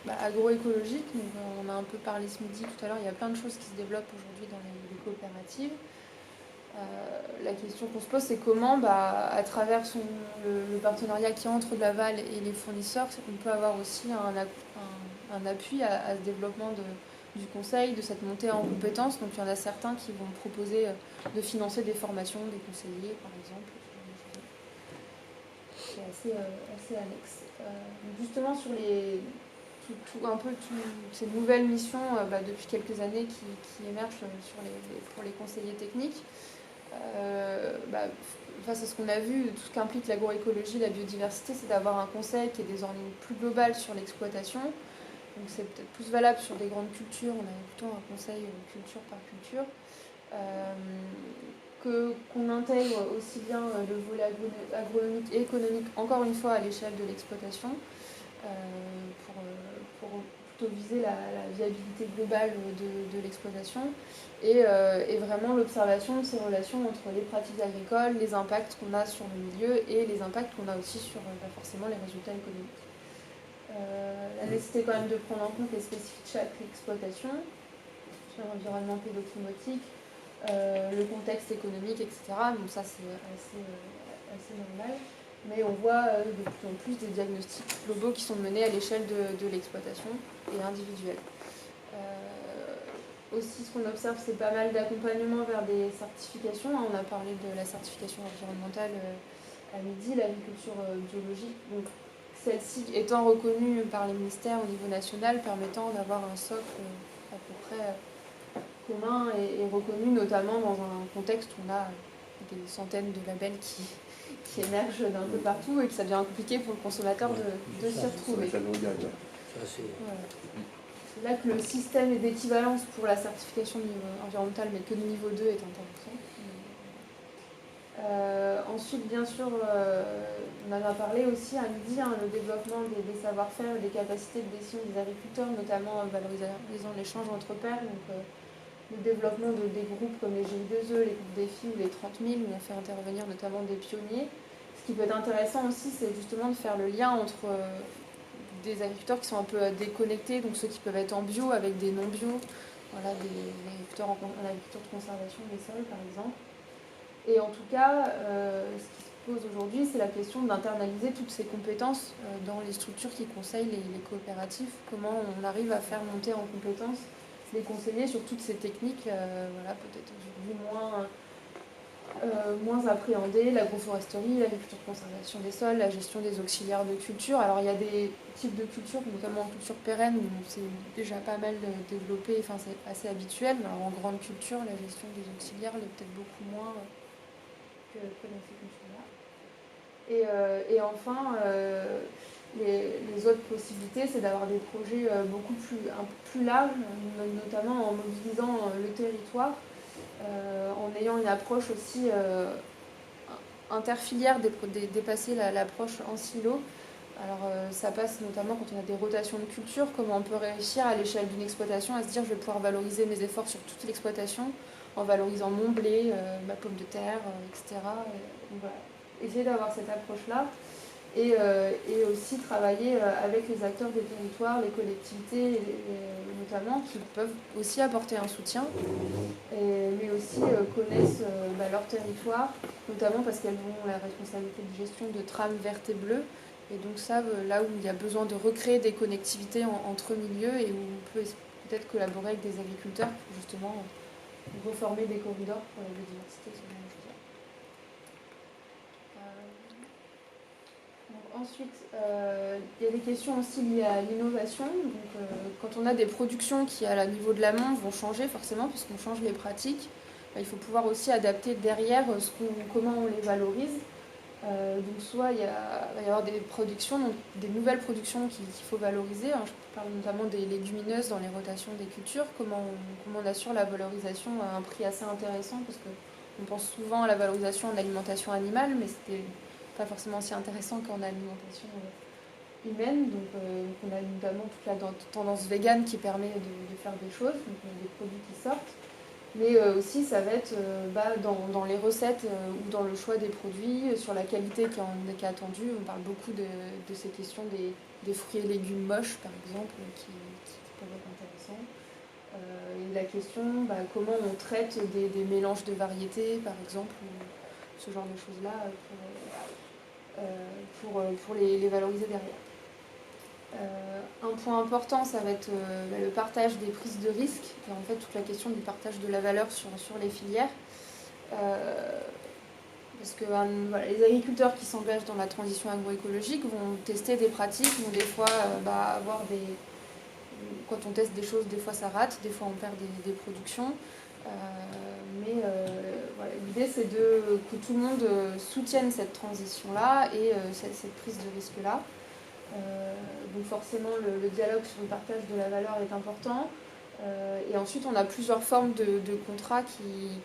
agroécologique. Donc, on a un peu parlé ce midi tout à l'heure, il y a plein de choses qui se développent aujourd'hui dans les coopératives. La question qu'on se pose, c'est comment, à travers le partenariat qui est entre Laval et les fournisseurs, on peut avoir aussi un appui à ce développement du conseil, de cette montée en compétences. Donc il y en a certains qui vont proposer de financer des formations des conseillers, par exemple. C'est assez annexe. Donc justement, sur toutes ces nouvelles missions depuis quelques années qui émergent pour les conseillers techniques, face à ce qu'on a vu, tout ce qu'implique l'agroécologie, la biodiversité, c'est d'avoir un conseil qui est désormais plus global sur l'exploitation. Donc c'est peut-être plus valable sur des grandes cultures, on a plutôt un conseil culture par culture. Qu'on intègre aussi bien le volet agronomique et économique, encore une fois, à l'échelle de l'exploitation, pour plutôt viser la viabilité globale de l'exploitation et vraiment l'observation de ces relations entre les pratiques agricoles, les impacts qu'on a sur le milieu et les impacts qu'on a aussi sur forcément les résultats économiques. La nécessité quand même de prendre en compte les spécificités de chaque exploitation, sur l'environnement pédoclimatique, le contexte économique, etc. Donc ça c'est assez normal. Mais on voit de plus en plus des diagnostics globaux qui sont menés à l'échelle de l'exploitation et individuelle. Aussi, ce qu'on observe, c'est pas mal d'accompagnement vers des certifications. On a parlé de la certification environnementale à midi, l'agriculture biologique. Donc, celle-ci étant reconnue par les ministères au niveau national, permettant d'avoir un socle à peu près commun et reconnu, notamment dans un contexte où on a des centaines de labels qui émergent d'un peu partout et que ça devient compliqué pour le consommateur de s'y retrouver. Voilà. C'est là que le système d'équivalence pour la certification environnementale, mais que de niveau 2, est intéressant. Ensuite, bien sûr, on en a parlé aussi à midi, le développement des savoir-faire et des capacités de décision des agriculteurs, notamment valorisant l'échange entre pairs. Donc, le développement des groupes comme les GI2E, les groupes défis ou les 30 000, où on fait intervenir notamment des pionniers. Ce qui peut être intéressant aussi, c'est justement de faire le lien entre des agriculteurs qui sont un peu déconnectés, donc ceux qui peuvent être en bio avec des non-bio, voilà, des agriculteurs en agriculture de conservation des sols par exemple. Et en tout cas, ce qui se pose aujourd'hui, c'est la question d'internaliser toutes ces compétences dans les structures qui conseillent les coopératives. Comment on arrive à faire monter en compétences les conseillers sur toutes ces techniques, peut-être aujourd'hui moins appréhendées, l'agroforesterie, l'agriculture de conservation des sols, la gestion des auxiliaires de culture. Alors il y a des types de cultures, notamment en culture pérenne, où c'est déjà pas mal développé, enfin c'est assez habituel, mais alors en grande culture, la gestion des auxiliaires l'est peut-être beaucoup moins que dans ces cultures-là. Et enfin, les autres possibilités, c'est d'avoir des projets un peu plus larges, notamment en mobilisant le territoire, en ayant une approche aussi interfilière, dépasser l'approche en silo. Alors ça passe notamment quand on a des rotations de culture, comment on peut réussir à l'échelle d'une exploitation à se dire je vais pouvoir valoriser mes efforts sur toute l'exploitation en valorisant mon blé, ma pomme de terre, etc. Donc, voilà. Essayer d'avoir cette approche-là et aussi travailler avec les acteurs des territoires, les collectivités notamment, qui peuvent aussi apporter un soutien, mais aussi connaissent leur territoire, notamment parce qu'elles ont la responsabilité de gestion de trames vertes et bleues, et donc savent là où il y a besoin de recréer des connectivités entre milieux et où on peut peut-être collaborer avec des agriculteurs pour justement reformer des corridors pour la biodiversité. Ensuite, il y a des questions aussi liées à l'innovation. Donc, quand on a des productions qui, à la niveau de l'amont, vont changer forcément, puisqu'on change les pratiques, il faut pouvoir aussi adapter derrière comment on les valorise. Donc, soit il va y avoir des productions, donc des nouvelles productions qu'il faut valoriser. Je parle notamment des légumineuses dans les rotations des cultures. Comment on assure la valorisation à un prix assez intéressant, parce qu'on pense souvent à la valorisation en alimentation animale, mais c'était pas forcément aussi intéressant qu'en alimentation humaine. Donc on a notamment toute la tendance végane qui permet de faire des choses, donc des produits qui sortent. Mais aussi ça va être dans les recettes ou dans le choix des produits, sur la qualité qui est attendue. On parle beaucoup de ces questions des fruits et légumes moches, par exemple, qui peuvent être intéressants. Et la question, comment on traite des mélanges de variétés, par exemple, ou ce genre de choses-là, pour les valoriser derrière. Un point important, ça va être le partage des prises de risques, et en fait toute la question du partage de la valeur sur les filières. Parce que les agriculteurs qui s'engagent dans la transition agroécologique vont tester des pratiques, vont des fois avoir des... Quand on teste des choses, des fois ça rate, des fois on perd des productions. Voilà, l'idée c'est que tout le monde soutienne cette transition-là et cette prise de risque-là. Donc forcément le dialogue sur le partage de la valeur est important. Et ensuite on a plusieurs formes de contrats qui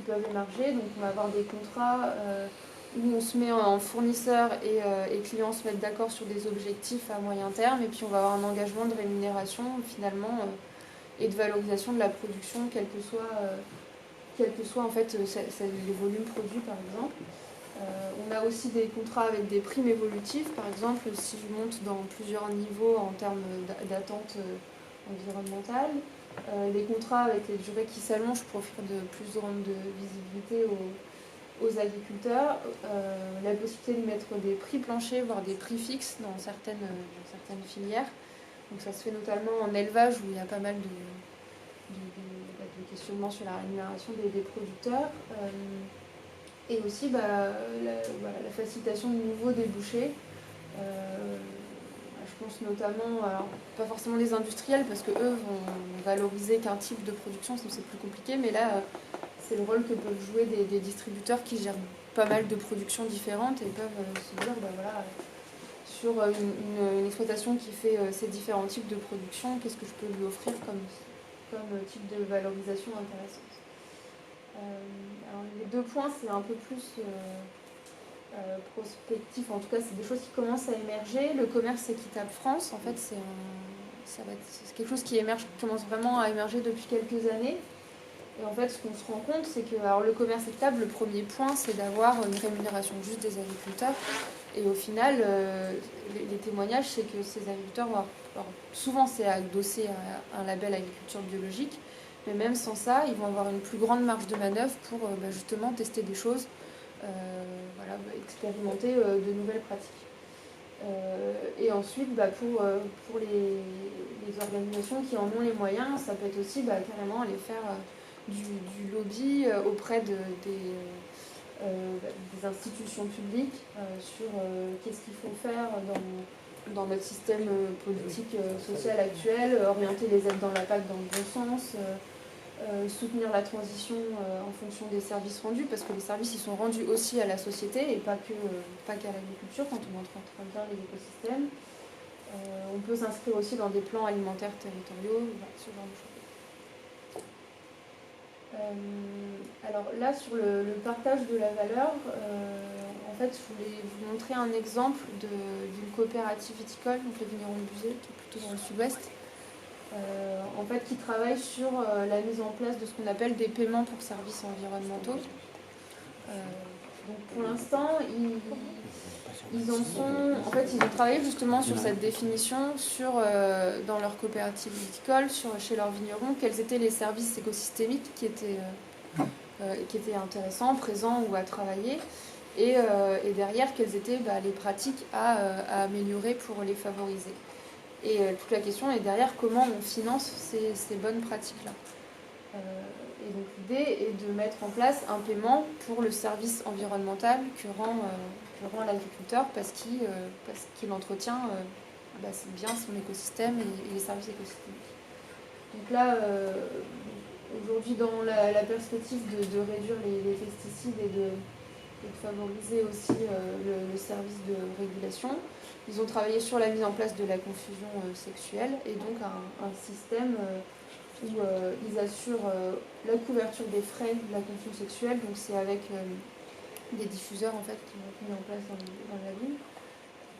peuvent émerger. Donc on va avoir des contrats où on se met en fournisseur et clients se mettent d'accord sur des objectifs à moyen terme, et puis on va avoir un engagement de rémunération finalement et de valorisation de la production, quel que soit en fait les volumes produits par exemple. On a aussi des contrats avec des primes évolutives, par exemple si je monte dans plusieurs niveaux en termes d'attente environnementale. Les contrats avec les durées qui s'allongent pour offrir de plus grande visibilité aux agriculteurs, la possibilité de mettre des prix planchers, voire des prix fixes dans certaines filières. Donc ça se fait notamment en élevage où il y a pas mal de questionnements sur la rémunération des producteurs. Et aussi la facilitation de nouveaux débouchés. Je pense notamment, alors, pas forcément les industriels, parce qu'eux vont valoriser qu'un type de production, sinon c'est plus compliqué, mais là, c'est le rôle que peuvent jouer des distributeurs qui gèrent pas mal de productions différentes et peuvent se dire, voilà, sur une exploitation qui fait ces différents types de production, qu'est-ce que je peux lui offrir comme type de valorisation intéressante. Alors les deux points, c'est un peu plus prospectif, en tout cas c'est des choses qui commencent à émerger. Le commerce équitable France, en fait c'est quelque chose qui commence vraiment à émerger depuis quelques années. Et en fait ce qu'on se rend compte, c'est que le commerce équitable, le premier point, c'est d'avoir une rémunération juste des agriculteurs. Et au final, les témoignages, c'est que ces agriculteurs, souvent c'est adossé à un label agriculture biologique, mais même sans ça, ils vont avoir une plus grande marge de manœuvre pour justement tester des choses, expérimenter de nouvelles pratiques. Et ensuite, pour les organisations qui en ont les moyens, ça peut être aussi carrément aller faire du lobby auprès des institutions publiques sur qu'est-ce qu'il faut faire dans notre système politique social actuel, orienter les aides dans la PAC dans le bon sens, soutenir la transition en fonction des services rendus, parce que les services ils sont rendus aussi à la société et pas qu'à l'agriculture quand on entretient bien les écosystèmes. On peut s'inscrire aussi dans des plans alimentaires territoriaux, ce genre de choses. Alors là, sur le partage de la valeur, en fait, je voulais vous montrer un exemple d'une coopérative viticole, donc les Vignerons de Buzet, qui est plutôt dans le sud-ouest, en fait, qui travaille sur la mise en place de ce qu'on appelle des paiements pour services environnementaux. Donc pour l'instant, ils ont travaillé justement sur cette définition dans leur coopérative viticole, chez leurs vignerons, quels étaient les services écosystémiques qui étaient intéressants, présents ou à travailler, et derrière, quelles étaient les pratiques à améliorer pour les favoriser. Et toute la question est derrière comment on finance ces bonnes pratiques-là. Et donc l'idée est de mettre en place un paiement pour le service environnemental que rend l'agriculteur parce qu'il entretient bien son écosystème et les services écosystémiques. Donc là, aujourd'hui, dans la perspective de réduire les pesticides et de favoriser aussi le service de régulation, ils ont travaillé sur la mise en place de la confusion sexuelle et donc un système où ils assurent la couverture des frais de la confusion sexuelle, donc c'est avec des diffuseurs en fait qui vont être mis en place dans la ville,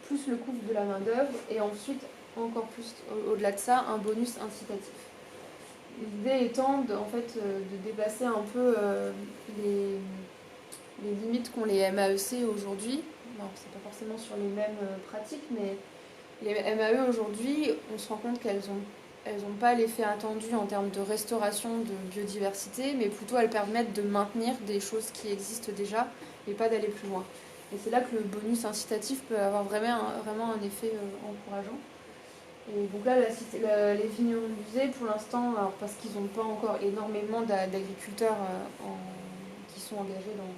plus le coût de la main d'œuvre et ensuite encore plus au-delà de ça un bonus incitatif. L'idée étant de dépasser un peu les limites qu'ont les MAEC aujourd'hui. Alors, c'est pas forcément sur les mêmes pratiques, mais Les MAE aujourd'hui, on se rend compte elles ont pas l'effet attendu en termes de restauration de biodiversité, mais plutôt elles permettent de maintenir des choses qui existent déjà et pas d'aller plus loin. Et c'est là que le bonus incitatif peut avoir vraiment un effet encourageant. Et donc là, les vignerons musées, pour l'instant, alors parce qu'ils n'ont pas encore énormément d'agriculteurs qui sont engagés dans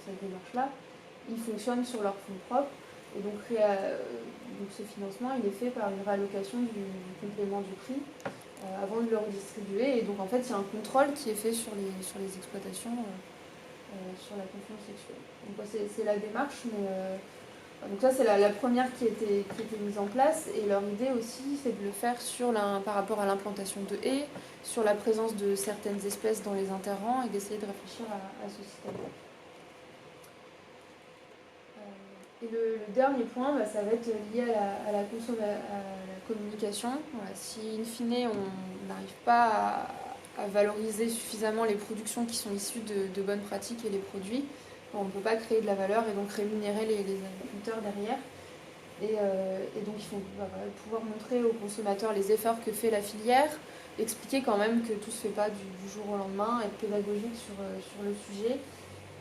cette démarche-là, ils fonctionnent sur leurs fonds propres. Et donc, ce financement, il est fait par une réallocation du complément du prix avant de le redistribuer. Et donc, en fait, il y a un contrôle qui est fait sur les exploitations sur la confiance sexuelle. Donc, c'est la démarche, mais donc ça, c'est la première qui était mise en place. Et leur idée aussi, c'est de le faire par rapport à l'implantation de haies, sur la présence de certaines espèces dans les interrants et d'essayer de réfléchir à ce système-là. Et le dernier point, ça va être lié à la communication. Voilà, si in fine on n'arrive pas à valoriser suffisamment les productions qui sont issues de bonnes pratiques et les produits, on ne peut pas créer de la valeur et donc rémunérer les agriculteurs derrière. Et donc il faut pouvoir montrer aux consommateurs les efforts que fait la filière, expliquer quand même que tout ne se fait pas du jour au lendemain, être pédagogique sur le sujet.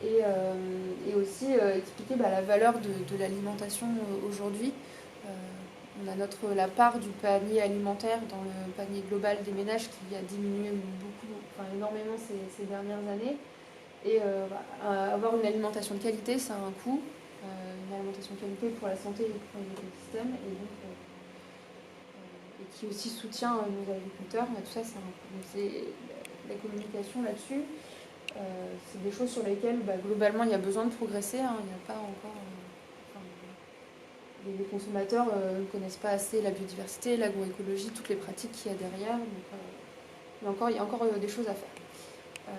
Et aussi expliquer la valeur de l'alimentation aujourd'hui. On a la part du panier alimentaire dans le panier global des ménages qui a diminué énormément ces dernières années. Et avoir une alimentation de qualité, ça a un coût. Une alimentation de qualité pour la santé et pour l'écosystème. Et qui aussi soutient nos agriculteurs. Mais tout ça, ça a un coût. Donc c'est la communication là-dessus. C'est des choses sur lesquelles globalement il y a besoin de progresser. Il n'y a pas encore. Les consommateurs ne connaissent pas assez la biodiversité, l'agroécologie, toutes les pratiques qu'il y a derrière. Donc, il y a encore des choses à faire.